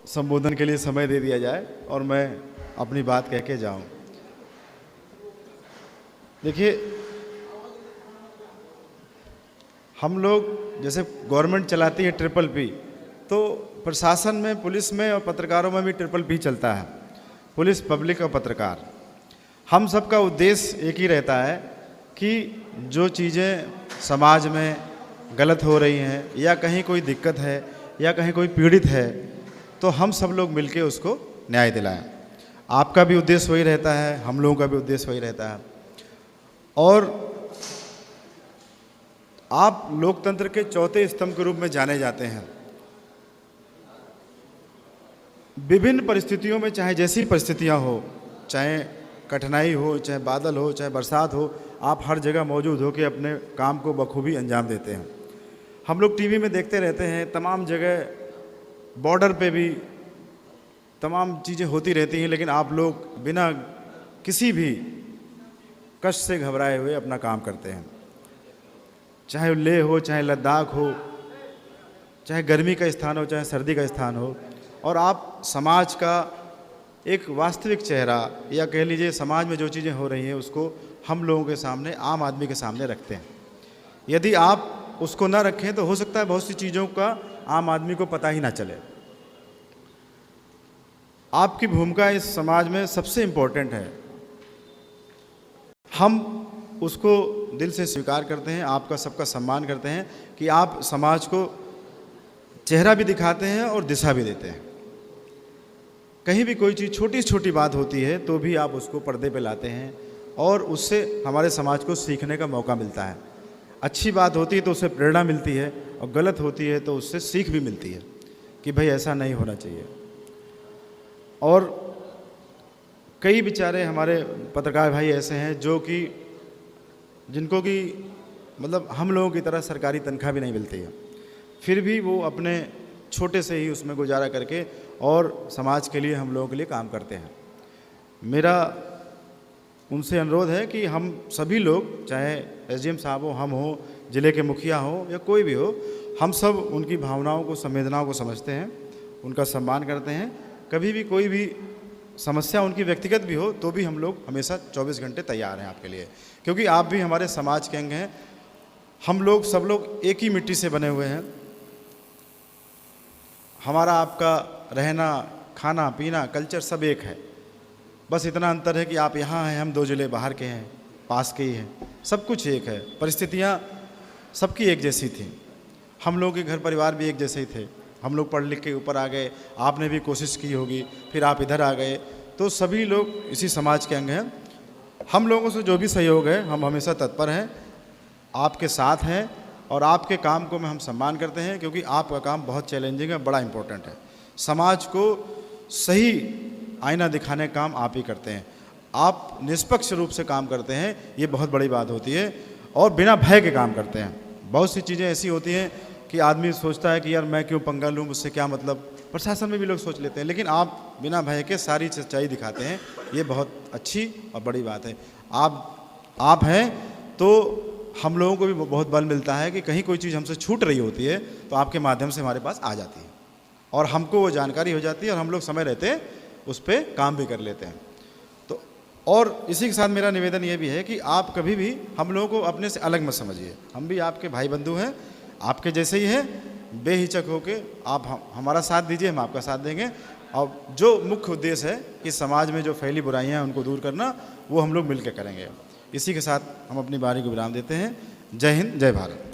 संबोधन के लिए समय दे दिया जाए और मैं अपनी बात कह के जाऊं। देखिए, हम लोग जैसे गवर्नमेंट चलाती है PPP, तो प्रशासन में, पुलिस में और पत्रकारों में भी PPP चलता है, पुलिस, पब्लिक और पत्रकार। हम सबका उद्देश्य एक ही रहता है कि जो चीज़ें समाज में गलत हो रही हैं या कहीं कोई दिक्कत है या कहीं कोई पीड़ित है, तो हम सब लोग मिलके उसको न्याय दिलाएं। आपका भी उद्देश्य वही रहता है, हम लोगों का भी उद्देश्य वही रहता है। और आप लोकतंत्र के चौथे स्तंभ के रूप में जाने जाते हैं। विभिन्न परिस्थितियों में, चाहे जैसी परिस्थितियां हो, चाहे कठिनाई हो, चाहे बादल हो, चाहे बरसात हो, आप हर जगह मौजूद होकर अपने काम को बखूबी अंजाम देते हैं। हम लोग टीवी में देखते रहते हैं, तमाम जगह बॉर्डर पे भी तमाम चीज़ें होती रहती हैं, लेकिन आप लोग बिना किसी भी कष्ट से घबराए हुए अपना काम करते हैं। चाहे लेह हो, चाहे लद्दाख हो, चाहे गर्मी का स्थान हो, चाहे सर्दी का स्थान हो, और आप समाज का एक वास्तविक चेहरा या कह लीजिए समाज में जो चीज़ें हो रही हैं उसको हम लोगों के सामने, आम आदमी के सामने रखते हैं। यदि आप उसको ना रखें तो हो सकता है बहुत सी चीज़ों का आम आदमी को पता ही ना चले। आपकी भूमिका इस समाज में सबसे इम्पोर्टेंट है। हम उसको दिल से स्वीकार करते हैं, आपका सबका सम्मान करते हैं कि आप समाज को चेहरा भी दिखाते हैं और दिशा भी देते हैं। कहीं भी कोई चीज़, छोटी से छोटी बात होती है तो भी आप उसको पर्दे पे लाते हैं और उससे हमारे समाज को सीखने का मौका मिलता है। अच्छी बात होती है तो उससे प्रेरणा मिलती है, और गलत होती है तो उससे सीख भी मिलती है कि भाई ऐसा नहीं होना चाहिए। और कई बेचारे हमारे पत्रकार भाई ऐसे हैं जो कि जिनको कि मतलब हम लोगों की तरह सरकारी तनख्वाह भी नहीं मिलती है, फिर भी वो अपने छोटे से ही उसमें गुजारा करके और समाज के लिए, हम लोगों के लिए काम करते हैं। मेरा उनसे अनुरोध है कि हम सभी लोग, चाहे SDM साहब हो, हम हो, ज़िले के मुखिया हो या कोई भी हो, हम सब उनकी भावनाओं को, संवेदनाओं को समझते हैं, उनका सम्मान करते हैं। कभी भी कोई भी समस्या उनकी व्यक्तिगत भी हो तो भी हम लोग हमेशा 24 घंटे तैयार हैं आपके लिए, क्योंकि आप भी हमारे समाज के अंग हैं। हम लोग सब लोग एक ही मिट्टी से बने हुए हैं। हमारा आपका रहना, खाना पीना, कल्चर सब एक है। बस इतना अंतर है कि आप यहाँ हैं, हम 2 ज़िले बाहर के हैं, पास के ही हैं, सब कुछ एक है। परिस्थितियाँ सबकी एक जैसी थी, हम लोगों के घर परिवार भी एक जैसे ही थे। हम लोग पढ़ लिख के ऊपर आ गए, आपने भी कोशिश की होगी, फिर आप इधर आ गए, तो सभी लोग इसी समाज के अंग हैं। हम लोगों से जो भी सहयोग है हम हमेशा तत्पर हैं, आपके साथ हैं, और आपके काम को हम सम्मान करते हैं, क्योंकि आपका काम बहुत चैलेंजिंग है, बड़ा इम्पोर्टेंट है। समाज को सही आईना दिखाने का काम आप ही करते हैं। आप निष्पक्ष रूप से काम करते हैं, ये बहुत बड़ी बात होती है, और बिना भय के काम करते हैं। बहुत सी चीज़ें ऐसी होती हैं कि आदमी सोचता है कि यार मैं क्यों पंगा लूँ, मुझसे क्या मतलब, प्रशासन में भी लोग सोच लेते हैं, लेकिन आप बिना भय के सारी सच्चाई दिखाते हैं, ये बहुत अच्छी और बड़ी बात है। आप हैं तो हम लोगों को भी बहुत बल मिलता है कि कहीं कोई चीज़ हमसे छूट रही होती है तो आपके माध्यम से हमारे पास आ जाती है, और हमको वो जानकारी हो जाती है, और हम लोग समय रहते उस पर काम भी कर लेते हैं। तो और इसी के साथ मेरा निवेदन ये भी है कि आप कभी भी हम लोगों को अपने से अलग मत समझिए। हम भी आपके भाई बंधु हैं, आपके जैसे ही हैं। बेहिचक होके आप हमारा साथ दीजिए, हम आपका साथ देंगे। और जो मुख्य उद्देश्य है कि समाज में जो फैली बुराइयां हैं उनको दूर करना, वो हम लोग मिलकर करेंगे। इसी के साथ हम अपनी बारी को विराम देते हैं। जय हिंद, जय भारत।